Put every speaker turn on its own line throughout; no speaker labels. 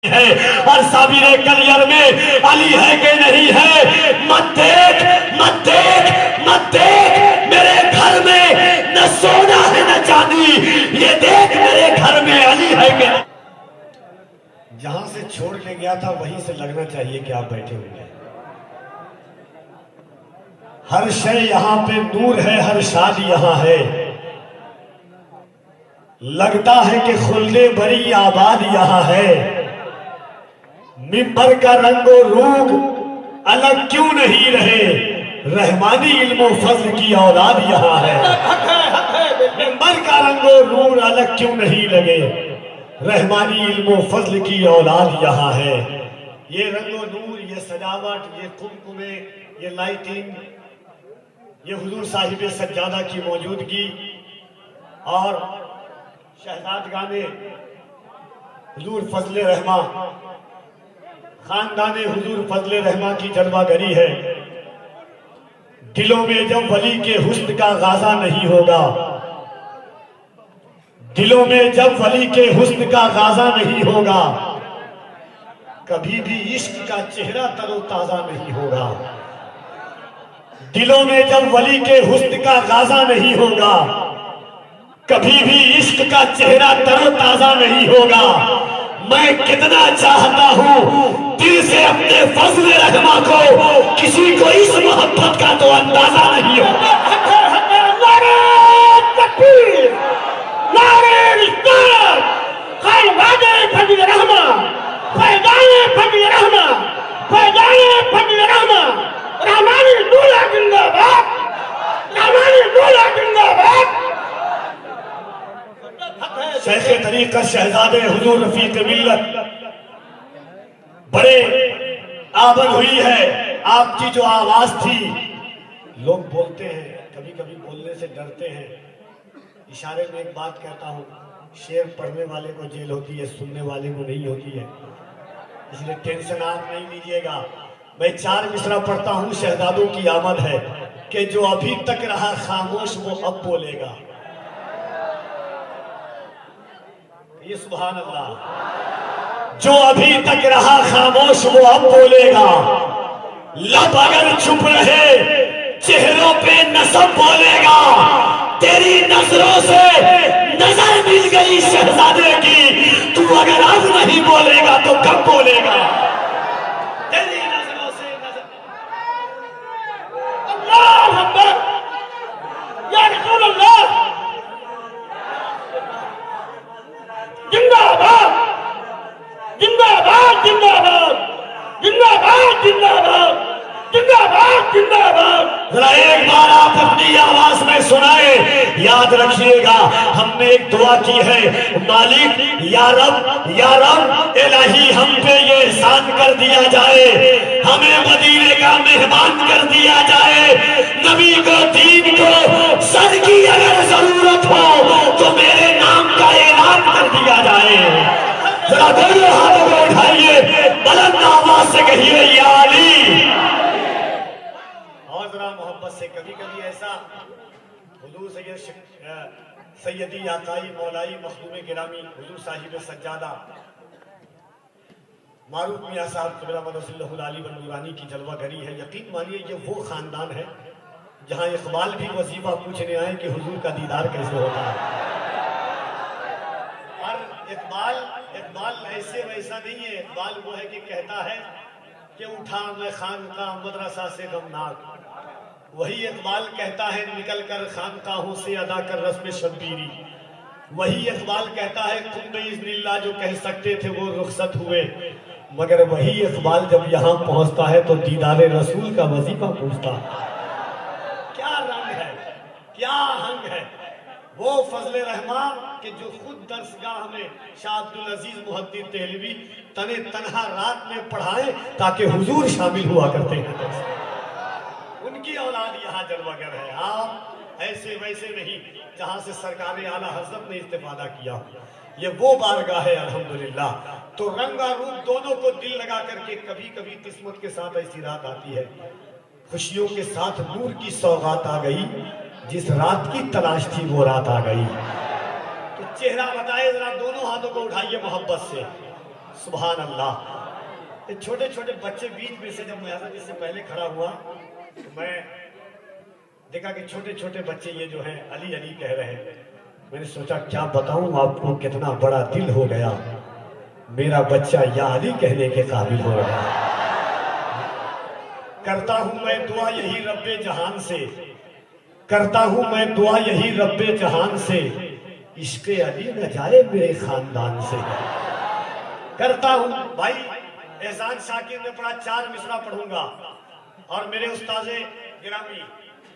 है और साबिरे कलियर में अली है कि नहीं है। मत देख मत देख मत देख मेरे घर में न सोना है न चांदी, ये देख मेरे घर में अली है कि नहीं। जहां से छोड़ के गया था वहीं से लगना चाहिए कि आप बैठे हुए हैं। हर शय यहाँ पे नूर है, हर शाद यहाँ है। लगता है कि खुल्ले बड़ी आबाद यहाँ है। मिंबर का रंगो रूग अलग क्यों नहीं रहे, रहमानी इल्मो फज़्ल की औलाद यहाँ है। मिंबर का रंगो रूग अलग क्यों नहीं लगे, रहमानी इल्मो फज़्ल की औलाद यहाँ है। ये रंगो नूर, ये सजावट, ये कुमकुमे, ये लाइटिंग, ये हुजूर साहिब सज्जादा की मौजूदगी और शहजादगाने हुजूर फजले रहमा, खानदाने हुजूर फजले रहमा की जलवागरी है। दिलों में जब वली के हुस्न का गाजा नहीं होगा, दिलों में जब वली के हुस्न का गाजा नहीं होगा, कभी भी इश्क का चेहरा तरोताजा नहीं होगा। दिलों में जब वली के हुस्न का गाजा नहीं होगा, कभी भी इश्क का चेहरा तरोताजा नहीं होगा। मैं कितना चाहता हूँ दिल से अपने फज़्ल रहमा को, किसी को इस मोहब्बत का तो अंदाजा नहीं होगा। नारे तकबीर, नारे रिसालत, ख़ैवाने फज़्ल रहमा, फ़ैज़ाने फज़्ल रहमा, फ़ैज़ाने फज़्ल रहमा, रहमानी दूल्हा जिंदाबाद, रहमानी दूल्हा जिंदाबाद। शेख तरीक़त शहजादे हुजूर रफीक मिल्लत, बड़े आबद हुई है आपकी जो आवाज थी। लोग बोलते हैं, कभी कभी बोलने से डरते हैं। इशारे में एक बात कहता हूँ, शेर पढ़ने वाले को जेल होती है, सुनने वाले को नहीं होती है, इसलिए टेंशन आप नहीं लीजिएगा। मैं 4 मिसरा पढ़ता हूँ, शहजादों की आमद है कि जो अभी तक रहा खामोश वो अब बोलेगा। ये सुभान अल्लाह। जो अभी तक रहा खामोश वो अब बोलेगा। लब अगर चुप रहे चेहरों पे नसब बोलेगा। तेरी नजरों से नजर मिल गई शहजादे की, तू अगर अब नहीं बोलेगा तो कब बोलेगा। तेरी नजरों से नजर। अल्लाह अकबर, या रसूल अल्लाह, जिंदाबाद जिंदाबाद जिंदाबाद जिंदाबाद जिंदाबाद जिंदाबाद जिंदाबाद। जरा एक बार आप अपनी आवाज में सुनाए। याद रखिएगा, हमने एक दुआ की है, मालिक या रब इलाही हम पे ये एहसान कर दिया जाए, हमें मदीने का मेहमान कर दिया जाए। नबी को, दीन को सर की अगर जरूरत हो तो मेरे नाम का ऐलान कर दिया जाए। जरा दोनों हाथों को उठाइए, बुलंद आवाज से कहिए या अली। और जरा मोहब्बत से, कभी कभी ऐसा हुजूर सैयदी आकाई मौलाई मखदूम गिरामी हुजूर साहिब सज्जादा मारूफ मियां साहब क़िबला मदरसतुल आली व नूरानी की जलवागरी है। यकीन मानिए ये वो खानदान है जहां इकबाल भी वजीफा पूछने आए कि हुजूर का दीदार कैसे होता है। और इकबाल ऐसे वैसा नहीं है। इकबाल वो है कि कहता है कि उठा मैं खानका मदरसा से गमनाक, वही इकबाल कहता है निकल कर खानकाहों से अदा कर रस्म शब्बीरी। वही इकबाल कहता है कुन इज़्निल्लाह, जो कह सकते थे वो रुखसत हुए। मगर वही इकबाल जब यहाँ पहुंचता है तो दीदारे रसूल का वजीफा पूछता। क्या रंग है, क्या हंग है वो फजले रहमान के जो खुद दरसगाह में शाह अब्दुल अजीज मुहद्दिस देहलवी तने तनहा रात में पढ़ाए ताकि हुजूर शामिल हुआ करते हैं। उनकी औलाद यहाँ जलवागर है। आप ऐसे वैसे नहीं जहां से सरकार आला हज़रत ने इस्तेफादा किया। ये वो बारगाह है अल्हम्दुलिल्लाह। तो रंगा रूप दोनों को दिल लगा करके कभी कभी किस्मत के साथ ऐसी रात आती है, खुशियों के साथ नूर की सौगात आ गई। जिस रात की तलाश थी वो रात आ गई। तो चेहरा बताए, जरा दोनों हाथों को उठाइए मोहब्बत से। सुभान अल्लाह। ये छोटे छोटे बच्चे बीच में से, जब मैं इससे पहले खड़ा हुआ तो मैं देखा कि छोटे छोटे बच्चे ये जो हैं अली अली कह रहे हैं। मैंने सोचा क्या बताऊं आपको, कितना बड़ा दिल हो गया, मेरा बच्चा या अली कहने के काबिल हो गया। करता हूं मैं दुआ यही रब्बे जहान से, करता हूं मैं दुआ यही रब्बे जहान से, इश्क़े अली न जाए मेरे खानदान से। करता हूं भाई एहसान शाकिर ने पढ़ा, 4 मिसरा पढ़ूंगा और मेरे उस्ताज़े गिरामी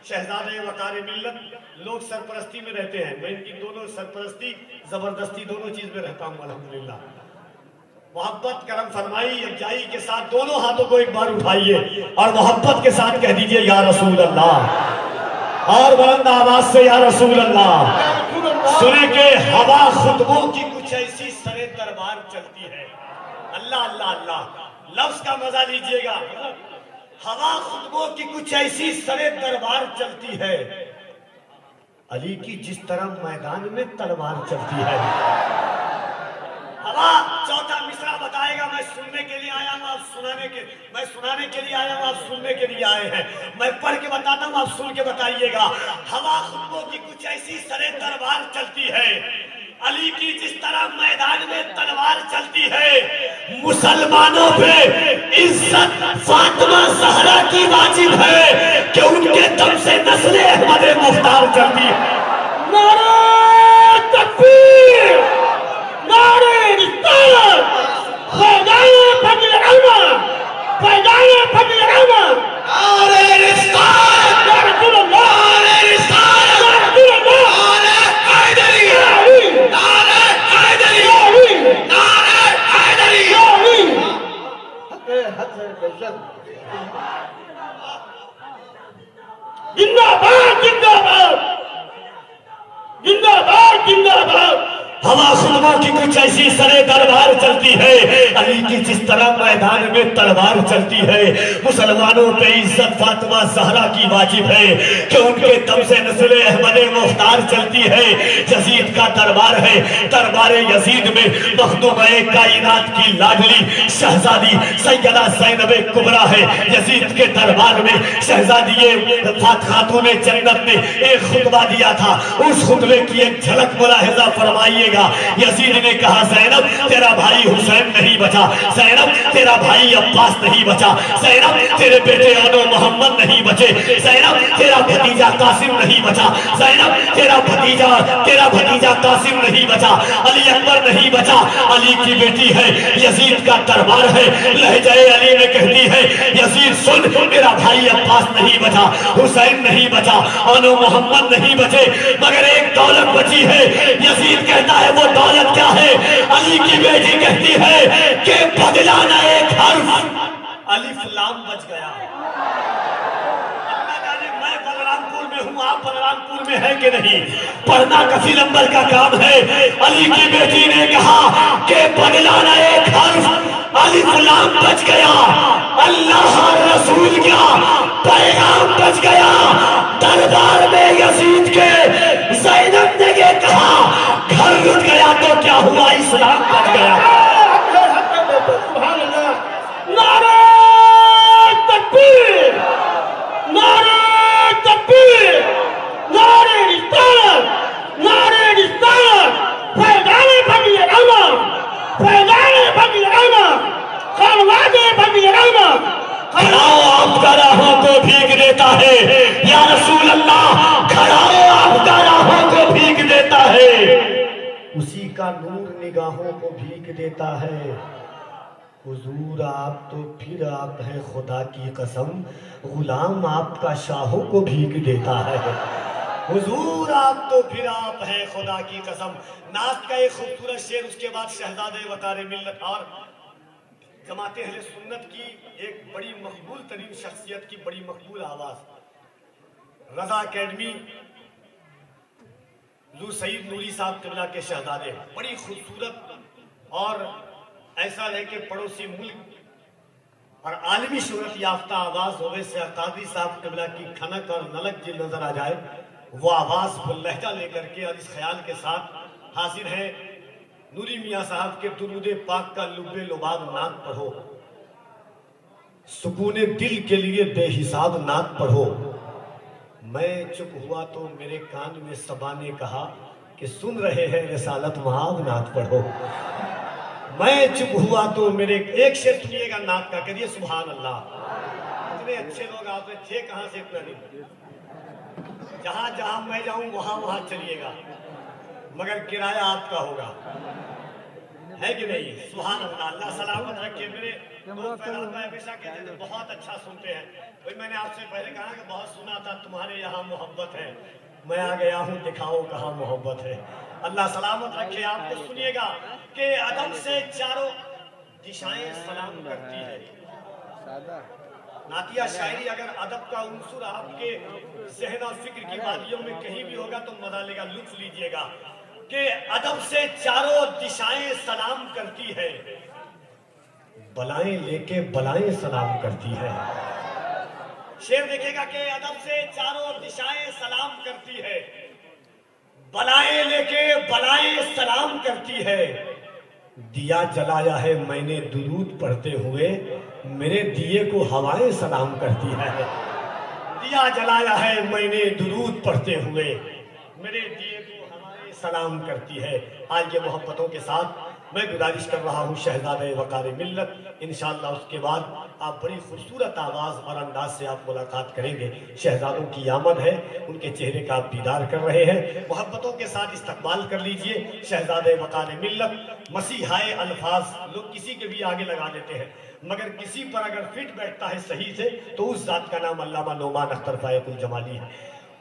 शहजादे वकार मिल्लत, लोग सरपरस्ती में रहते हैं, मैं इनकी दोनों सरपरस्ती जबरदस्ती दोनों चीज में रहता हूं अल्हम्दुलिल्लाह। मोहब्बत करम फरमाई यकजाई के साथ दोनों हाथों को एक बार उठाइए और मोहब्बत के साथ कह दीजिए या रसूल अल्लाह, और बुलंद आवाज से या रसूल अल्लाह। सुने के हवा खुतबों की कुछ ऐसी सरे दरबार चलती है। अल्लाह अल्लाह अल्लाह लफ्ज का मजा लीजिएगा। हवा खुतबों की कुछ ऐसी सरे दरबार चलती है, अली की जिस तरह मैदान में तलवार चलती है। हवा चौथा मिसरा बताएगा, मैं सुनने के लिए आया हूं, आप सुनाने के, मैं सुनाने के लिए आया हूं, आप सुनने के लिए आए हैं। मैं पढ़ के बताता हूं, आप सुन के बताइएगा। हवा खुतबों की कुछ ऐसी सरे दरबार चलती है, अली की जिस तरह मैदान में तलवार चलती है। मुसलमानों पे इज्जत फातिमा ज़हरा की वाजिब है कि उनके दम से नस्ले अहमद मुख्तार चलती है।
नारे तकबीर, नारे रिसालत, फैज़ाए फज़ल अहमद, फैज़ाए फज़ल अहमद,
नारे रिसालत,
या रसूल अल्लाह,
नारे रिसालत,
या रसूल अल्लाह,
नारे हैदरी, नारे हैदरी, नारे हैदरी।
जिंदाबाद जिंदाबाद जिंदाबाद जिंदाबाद।
हवा खुतबों की कुछ ऐसी सरे दरबार चलती है, अली की जिस तरह मैदान में तलवार चलती है। मुसलमानों पे इज्जत फातिमा ज़हरा की वाजिब है कि उनके दम से नस्ले अहमद मुख्तार चलती है। यजीद का दरबार है, दरबार यजीद में मखदूम कायनात की लाडली शहजादी सैयदा ज़ैनब कुबरा है। यजीद के दरबार में शहजादी खातून जन्नत ने एक खुतबा दिया था, उस खुतबे की एक झलक मुलाहिजा फरमाइए। यजीद ने कहा, ज़ैनब तेरा भाई हुसैन नहीं बचा, ज़ैनब तेरा भाई अब्बास नहीं बचा, ज़ैनब तेरे बेटे अनो मोहम्मद नहीं बचे, ज़ैनब तेरा भतीजा कासिम नहीं बचा, ज़ैनब तेरा भतीजा कासिम नहीं बचा, अली अकबर नहीं बचा, अली की बेटी है, यजीद का दरबार है। लहजाए अली में कहती है, यजीद सुन, मेरा भाई अब्बास नहीं बचा, हुसैन नहीं बचा, अनो मोहम्मद नहीं बचे, मगर एक दौलत बची है। यजीद कहता है वो दौलत क्या है? अली की बेटी कहती है कि बदलाना एक हर्फ, अलिफ लाम बच गया। मैं बलरामपुर में हूँ, आप बलरामपुर में है कि नहीं, पढ़ना कफी नंबर का काम है। अली की बेटी ने कहा कि बदलाना एक हर्फ, अलिफ लाम बच गया, अल्लाह रसूल का पैगाम बच गया। दरबार में यजीद के ज़ैनब ने ये कहा, घर लुट गया तो क्या हुआ, इस्लाम बच गया।
नारे तकबीर, नारे तकबीर, नारे रिसालत, नारे रिसालत, फैज़ाए फज़ल अहमद, फैज़ाए फज़ल अहमद, खानवादे फज़ल अहमद।
खड़ाओ आपका राहों को भीग देता है, या रसूल अल्लाह खड़ाओ आपका राहों को भीग देता है, उसी का नूर निगाहों को भीग देता है। हुजूर आप तो फिर आप हैं खुदा की कसम, गुलाम आपका शाहों को भीग देता है। हुजूर आप तो फिर आप हैं खुदा की कसम। नात का एक खूबसूरत शेर, उसके बाद शहजादे वकार मिल्लत और जमाते अहले सुन्नत की एक बड़ी मकबूल तरीन शख्सियत की बड़ी मकबूल आवाज, रजा अकेडमी लू सईद नूरी साहब किबला के शहजादे, बड़ी खूबसूरत और ऐसा है कि पड़ोसी मुल्क और आलमी शोहरत याफ्ता आवाज होवे से कादी साहब किबला की खनक और नलक जो नजर आ जाए, वो आवाज वो लहजा लेकर के और इस ख्याल के साथ हाजिर है नूरी मियाँ साहब के दुरूदे पाक का लुब्बे लुबाब नात पढ़ो, सुकूने दिल के लिए बेहिसाब नात पढ़ो। मैं चुप हुआ तो मेरे कान में सबा ने कहा कि सुन रहे हैं रिसालत महाब नात पढ़ो। मैं चुप हुआ तो मेरे एक शेर सुनिएगा नात का, करिए सुभान अल्लाह। इतने अच्छे लोग आप थे कहां से इतना नहीं, जहां जहां मैं जाऊं वहां वहां चलिएगा, मगर किराया आपका होगा, है कि नहीं? सुभान अल्लाह, अल्लाह सलामत रखे। मेरे हमेशा कहते थे बहुत अच्छा सुनते हैं। भाई मैंने आपसे पहले कहा कि बहुत सुना था तुम्हारे यहाँ मोहब्बत है, मैं आ गया हूँ दिखाओ कहाँ मोहब्बत है। अल्लाह सलामत रखे आपको। सुनिएगा कि अदब से चारों दिशाएं सलाम करती है। नातिया शायरी अगर अदब का उनसुर आपके ज़हन और फिक्र की वादियों में कहीं भी होगा तो मजा लेगा, लुत्फ लीजिएगा कि अदब से चारों दिशाएं सलाम करती है, बलाएं लेके बलाएं सलाम करती है। शेर देखेगा कि अदब से चारों दिशाएं सलाम करती है, बलाएं लेके बलाएं सलाम करती है। दिया जलाया है मैंने दुरूद पढ़ते हुए, मेरे दिए को हवाएं सलाम करती है। दिया जलाया है मैंने दुरूद पढ़ते हुए, मेरे दिए को हवाएं सलाम करती है। आज ये मोहब्बतों के साथ मैं गुजारिश कर रहा हूँ शहजादे वकार मिल्लत, इंशाअल्लाह उसके बाद आप बड़ी खूबसूरत आवाज़ और अंदाज से आप मुलाकात करेंगे। शहजादों की आमद है, उनके चेहरे का आप दीदार कर रहे हैं। मोहब्बतों के साथ इस्तकबाल कर लीजिए शहजादे वकार मिल्लत। मसीहाए अल्फाज लोग किसी के भी आगे लगा देते हैं, मगर किसी पर अगर फिट बैठता है सही से तो उस जात का नाम अल्लामा नोमान अख्तर फायकुल जमाली है।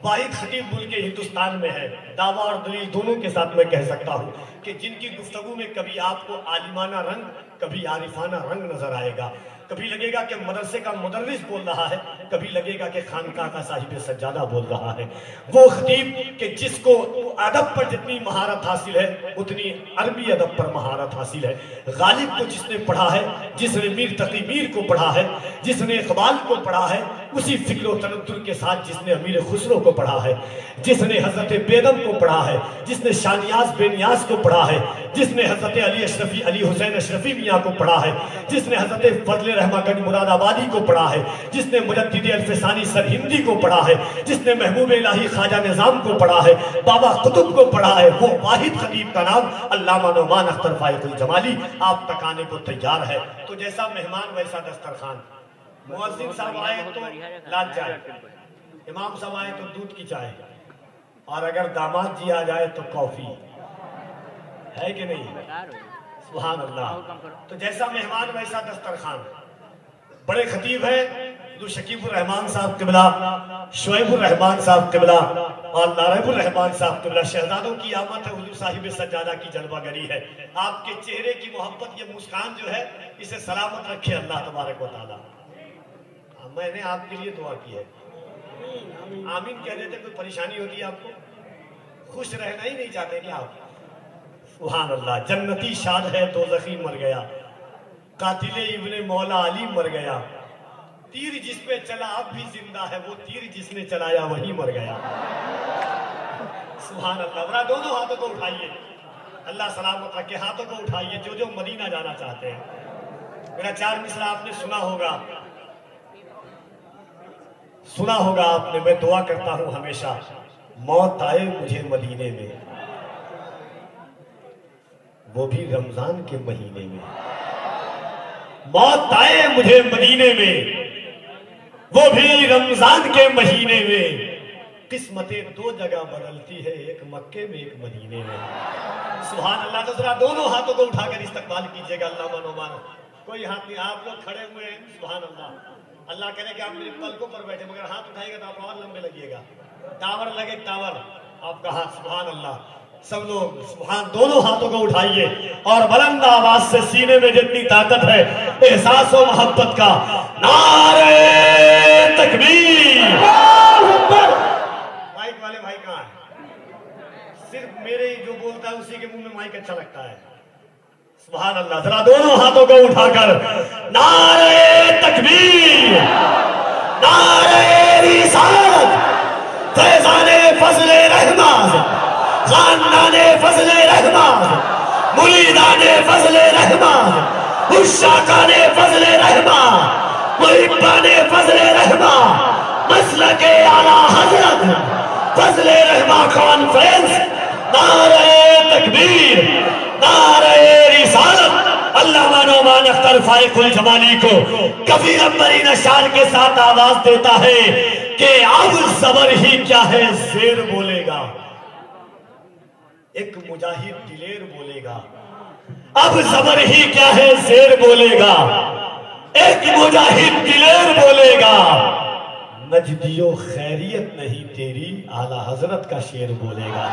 वाहिद खतीब मुल्क के हिंदुस्तान में है। दावा और दलील दोनों के साथ मैं कह सकता हूँ कि जिनकी गुफ्तगू में कभी आपको आलिमाना रंग, कभी आरिफाना रंग नजर आएगा। कभी लगेगा कि मदरसे का मुदर्रिस बोल रहा है, कभी लगेगा कि खानका का साहिब सज्जादा बोल रहा है। वो खतीब कि जिसको अदब पर जितनी महारत हासिल है उतनी अरबी अदब पर महारत हासिल है। गालिब को जिसने पढ़ा है, जिसने मीर तकी मीर को पढ़ा है, जिसने इकबाल को पढ़ा है, उसी फिक्र व तनद्दुर के साथ जिसने अमीर खुसरो को पढ़ा है, जिसने हजरत बेगम को पढ़ा है, जिसने शानियाज बेनियाज को पढ़ा है, जिसने हजरत अली अशरफी अली हुसैन अशरफी मियाँ को पढ़ा है, जिसने हजरत फजल रहमागंज मुरादाबादी को पढ़ा है, जिसने मुजद्दिद अल्फसानी सरहिंदी को पढ़ा है, जिसने महबूब इलाही ख्वाजा निजाम को पढ़ा है, बाबा कुतुब को पढ़ा है, वो वाहिद खतीब का नाम अल्लामा नोमान अख्तर फायकुल जमाली आप तक आने को तैयार है। तो जैसा मेहमान वैसा दस्तरखान। मुअज्जिन साहब आए तो लाल चाय, इमाम साहब आए तो दूध की चाय, और अगर दामाद जी आ जाए तो कॉफी, है कि नहीं? सुभान अल्लाह। तो जैसा मेहमान वैसा दस्तरखान। बड़े खतीब हैं शकीबुर रहमान साहब किबला, शुएबुर रहमान साहब किबला और नारेबुर रहमान साहब किबला। शहजादों की आमद है, हुजूर साहिब सज्जादा की जलवागरी है। आपके चेहरे की मोहब्बत, ये मुस्कान जो है, इसे सलामत रखे अल्लाह तबारक व तआला। मैंने आपके लिए दुआ की है, आमीन कह देते। कोई परेशानी होती है आपको? खुश रहना ही नहीं चाहते क्या आप? सुभान अल्लाह। जन्नती शाद है दोज़खी मर गया, कातिले इब्ने मौला अली मर गया। तीर जिस पे चला अब भी जिंदा है, वो तीर जिसने चलाया वही मर गया। सुभान अल्लाह। बरा दोनों हाथों को उठाइए, अल्लाह सलामत रखे। हाथों को उठाइए जो जो मदीना जाना चाहते हैं। मेरा चार मिसरा आपने सुना होगा आपने। मैं दुआ करता हूं हमेशा, मौत आए मुझे मदीने में, वो भी रमजान के महीने में। मौत आए मुझे मदीने में, वो भी रमजान के महीने में। किस्मतें दो जगह बदलती है, एक मक्के में एक मदीने में। सुभान अल्लाह। तो जरा दोनों हाथों को उठाकर इस्तकबाल कीजिएगा अल्लाह मनोमान। कोई हाथ नहीं, आप लोग खड़े हुए हैं। सुभान अल्लाह। अल्लाह करे कि आप मेरे पलकों पर बैठे, मगर हाथ उठाएगा तो आप और लंबे लगिएगा। टावर लगे, टावर आपका हाथ। सुभान अल्लाह। सब लोग सुभान, दोनों हाथों को उठाइए और बुलंद आवाज से सीने में जितनी ताकत है एहसास और मोहब्बत का नारे तकबीर। माइक वाले भाई कहाँ है? सिर्फ मेरे जो बोलता है उसी के मुंह में माइक अच्छा लगता है। सुभान अल्लाह। जरा दोनों हाथों को उठाकर नारे तकबीर, नारे रिसालत, फैज़ाने फज़ले रहमान, खानदाने फज़ले रहमान, मुरीदाने फजले रहमा, उशाकाने फजले रहमा, मुहिब्बाने फजले रहमा, मसलके आला हजरत फजले रहमा कॉन्फ्रेंस, नारे तकबीर, नारे रिसालत। अल्लामा नौमान अख्तर फाइकुल जमाली को कबीर अंबरीन शान के साथ आवाज देता है कि अब सबर ही क्या है शेर बोलेगा, एक मुजाहिद दिलेर बोलेगा। अब सबर ही क्या है शेर बोलेगा, एक मुजाहिद दिलेर बोलेगा। नजदियो खैरियत नहीं तेरी, आला हजरत का शेर बोलेगा।